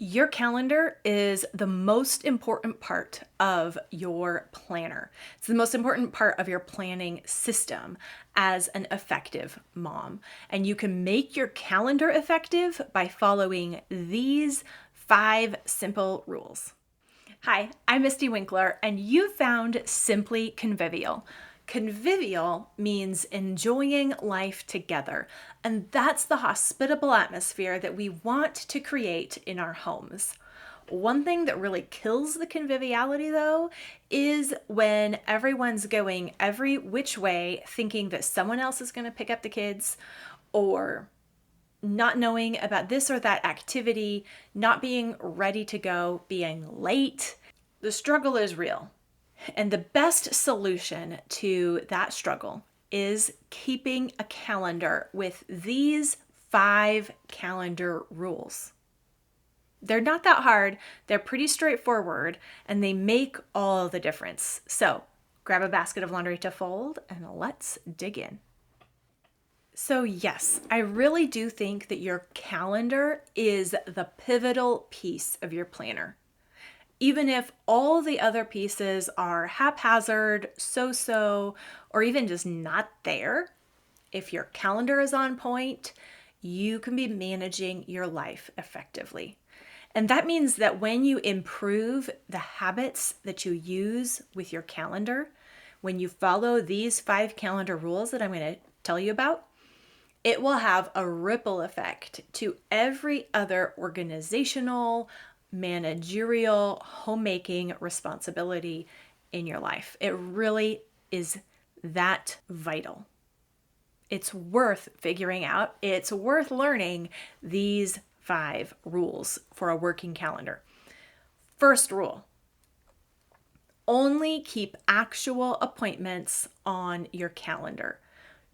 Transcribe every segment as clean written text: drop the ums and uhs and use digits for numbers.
Your calendar is the most important part of your planner. It's the most important part of your planning system as an effective mom. And you can make your calendar effective by following these 5 simple rules. Hi, I'm Mystie Winckler, and you found Simply Convivial. Convivial means enjoying life together, and that's the hospitable atmosphere that we want to create in our homes. One thing that really kills the conviviality, though, is when everyone's going every which way, thinking that someone else is going to pick up the kids, or not knowing about this or that activity, not being ready to go, being late. The struggle is real. And the best solution to that struggle is keeping a calendar with these 5 calendar rules. They're not that hard, they're pretty straightforward, and they make all the difference. So grab a basket of laundry to fold and let's dig in. So yes, I really do think that your calendar is the pivotal piece of your planner. Even if all the other pieces are haphazard, so-so, or even just not there, if your calendar is on point, you can be managing your life effectively. And that means that when you improve the habits that you use with your calendar, when you follow these 5 calendar rules that I'm going to tell you about, it will have a ripple effect to every other organizational, managerial, homemaking responsibility in your life. It really is that vital. It's worth figuring out. It's worth learning these 5 rules for a working calendar. First rule: only keep actual appointments on your calendar.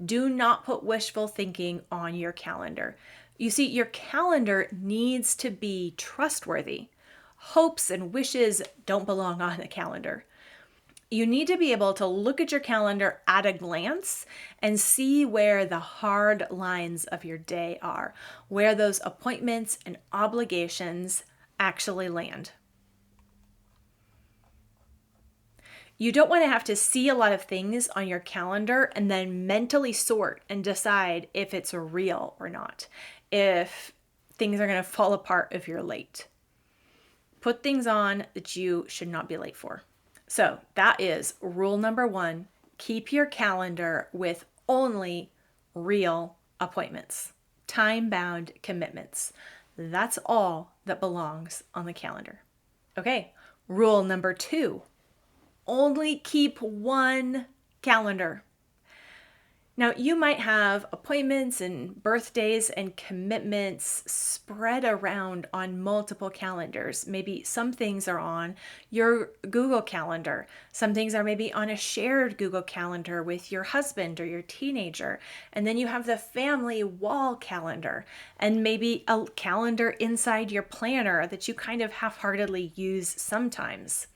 Do not put wishful thinking on your calendar. You see, your calendar needs to be trustworthy. Hopes and wishes don't belong on the calendar. You need to be able to look at your calendar at a glance and see where the hard lines of your day are, where those appointments and obligations actually land. You don't want to have to see a lot of things on your calendar and then mentally sort and decide if it's real or not, if things are going to fall apart if you're late. Put things on that you should not be late for. So that is rule number 1. Keep your calendar with only real appointments, time-bound commitments. That's all that belongs on the calendar. Okay, rule number 2. Only keep one calendar. Now, you might have appointments and birthdays and commitments spread around on multiple calendars. Maybe some things are on your Google Calendar. Some things are maybe on a shared Google Calendar with your husband or your teenager. And then you have the family wall calendar and maybe a calendar inside your planner that you kind of half-heartedly use sometimes.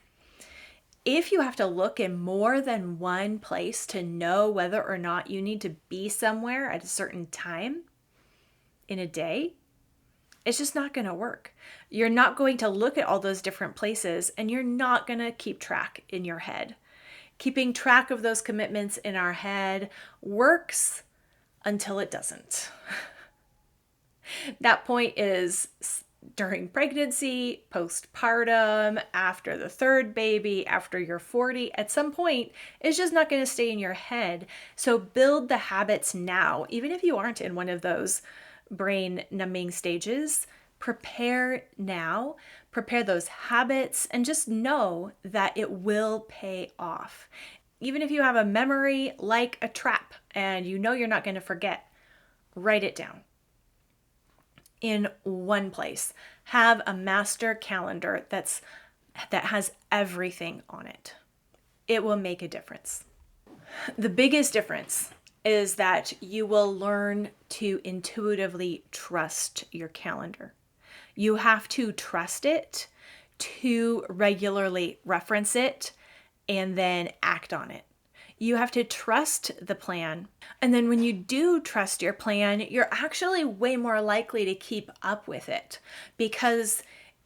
If you have to look in more than one place to know whether or not you need to be somewhere at a certain time in a day, it's just not going to work. You're not going to look at all those different places, and you're not going to keep track in your head. Keeping track of those commitments in our head works until it doesn't. That point is during pregnancy, postpartum, after the 3rd baby, after you're 40, at some point, it's just not going to stay in your head. So build the habits now, even if you aren't in one of those brain numbing stages. Prepare now, prepare those habits, and just know that it will pay off. Even if you have a memory like a trap and you know you're not going to forget, write it down in one place. Have a master calendar that has everything on it. It will make a difference. The biggest difference is that you will learn to intuitively trust your calendar. You have to trust it to regularly reference it and then act on it. You have to trust the plan. And then when you do trust your plan, you're actually way more likely to keep up with it, because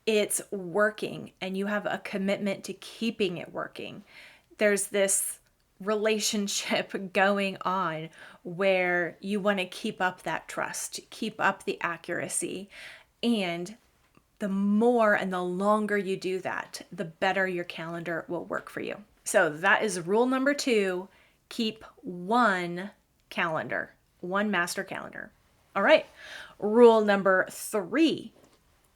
it's working and you have a commitment to keeping it working. There's this relationship going on where you want to keep up that trust, keep up the accuracy. And the more and the longer you do that, the better your calendar will work for you. So that is rule number 2. Keep one calendar, one master calendar. All right. Rule number 3.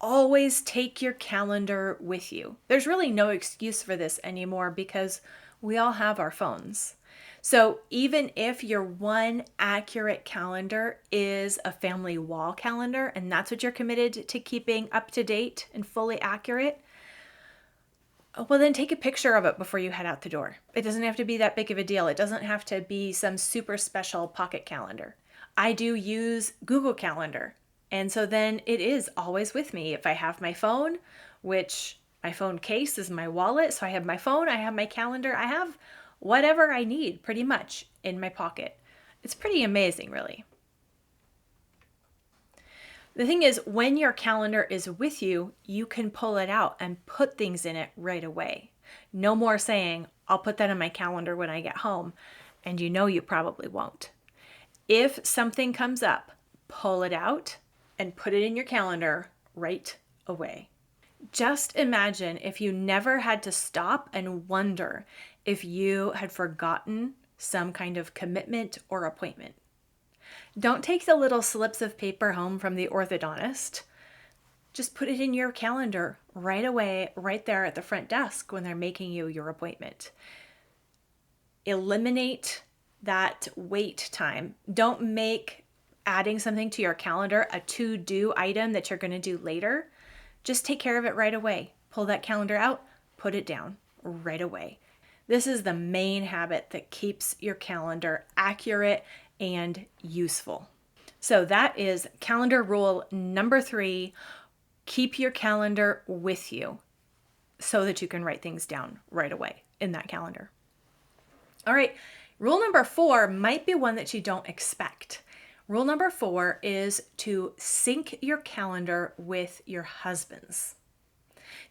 Always take your calendar with you. There's really no excuse for this anymore because we all have our phones. So even if your one accurate calendar is a family wall calendar, and that's what you're committed to keeping up to date and fully accurate, well, then take a picture of it before you head out the door. It doesn't have to be that big of a deal. It doesn't have to be some super special pocket calendar. I do use Google Calendar. And so then it is always with me. If I have my phone, which my phone case is my wallet, so I have my phone, I have my calendar, I have whatever I need pretty much in my pocket. It's pretty amazing, really. The thing is, when your calendar is with you, you can pull it out and put things in it right away. No more saying, I'll put that in my calendar when I get home, and you know you probably won't. If something comes up, pull it out and put it in your calendar right away. Just imagine if you never had to stop and wonder if you had forgotten some kind of commitment or appointment. Don't take the little slips of paper home from the orthodontist. Just put it in your calendar right away, right there at the front desk when they're making you your appointment. Eliminate that wait time. Don't make adding something to your calendar a to-do item that you're going to do later. Just take care of it right away. Pull that calendar out, put it down right away. This is the main habit that keeps your calendar accurate and useful. So that is calendar rule number 3. Keep your calendar with you so that you can write things down right away in that calendar. All right, rule number 4 might be one that you don't expect. Rule number 4 is to sync your calendar with your husband's.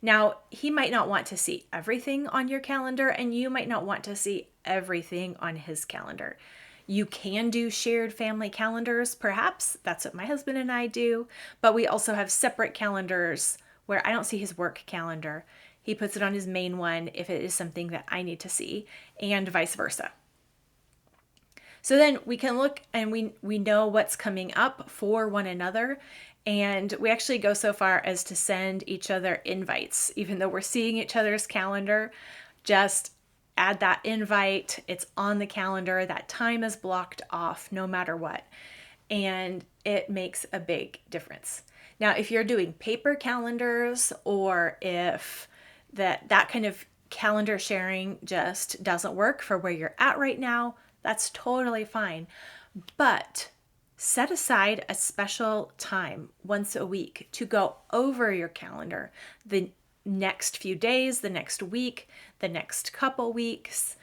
Now, he might not want to see everything on your calendar, and you might not want to see everything on his calendar. You can do shared family calendars, perhaps. That's what my husband and I do. But we also have separate calendars where I don't see his work calendar. He puts it on his main one if it is something that I need to see, and vice versa. So then we can look and we know what's coming up for one another. And we actually go so far as to send each other invites, even though we're seeing each other's calendar. Just add that invite. It's on the calendar. That time is blocked off no matter what. And it makes a big difference. Now, if you're doing paper calendars, or if that kind of calendar sharing just doesn't work for where you're at right now, that's totally fine. But set aside a special time once a week to go over your calendar the next few days, the next week, the next couple weeks,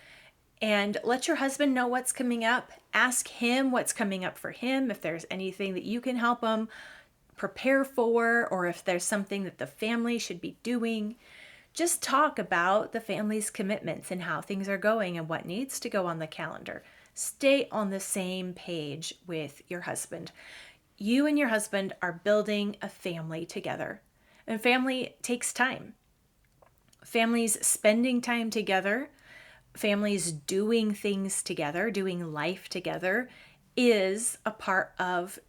and let your husband know what's coming up. Ask him what's coming up for him, if there's anything that you can help him prepare for, or if there's something that the family should be doing. Just talk about the family's commitments and how things are going and what needs to go on the calendar. Stay on the same page with your husband. You and your husband are building a family together, and family takes time. Families spending time together, families doing things together, doing life together is a part of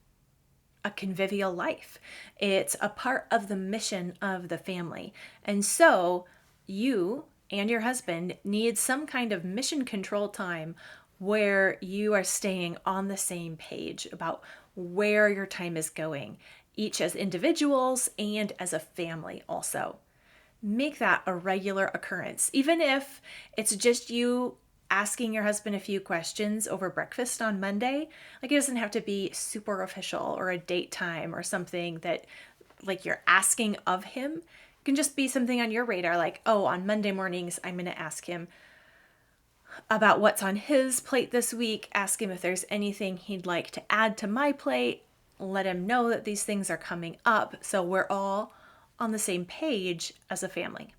a convivial life. It's a part of the mission of the family. And so you and your husband need some kind of mission control time where you are staying on the same page about where your time is going, each as individuals and as a family also. Make that a regular occurrence, even if it's just you asking your husband a few questions over breakfast on Monday. Like, it doesn't have to be super official or a date time or something that like you're asking of him. It can just be something on your radar, like, oh, on Monday mornings, I'm going to ask him about what's on his plate this week, ask him if there's anything he'd like to add to my plate, let him know that these things are coming up so we're all on the same page as a family.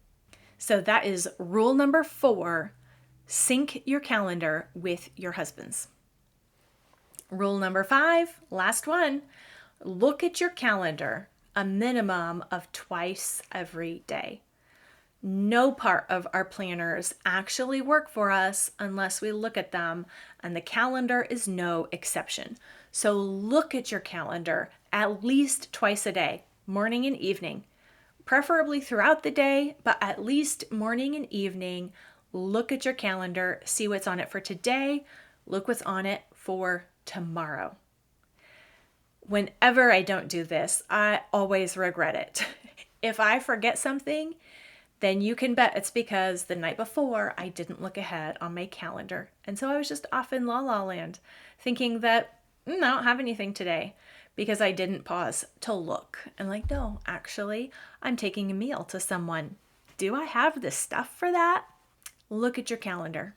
So that is rule number 4, sync your calendar with your husband's. Rule number 5, last one, look at your calendar a minimum of twice every day. No part of our planners actually work for us unless we look at them, and the calendar is no exception. So look at your calendar at least twice a day, morning and evening, preferably throughout the day, but at least morning and evening. Look at your calendar, see what's on it for today, look what's on it for tomorrow. Whenever I don't do this, I always regret it. If I forget something, then you can bet it's because the night before I didn't look ahead on my calendar. And so I was just off in la la land thinking that I don't have anything today because I didn't pause to look. And like, no, actually, I'm taking a meal to someone. Do I have the stuff for that? Look at your calendar.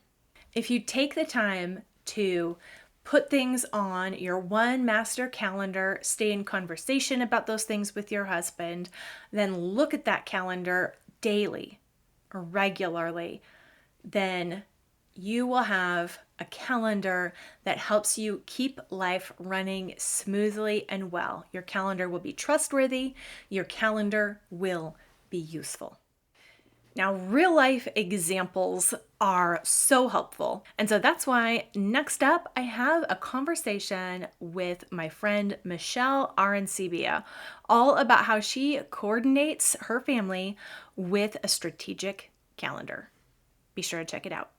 If you take the time to put things on your one master calendar, stay in conversation about those things with your husband, then look at that calendar daily or regularly, then you will have a calendar that helps you keep life running smoothly and well. Your calendar will be trustworthy. Your calendar will be useful. Now, real life examples are so helpful. And so that's why next up, I have a conversation with my friend Michelle Arancibia, all about how she coordinates her family with a strategic calendar. Be sure to check it out.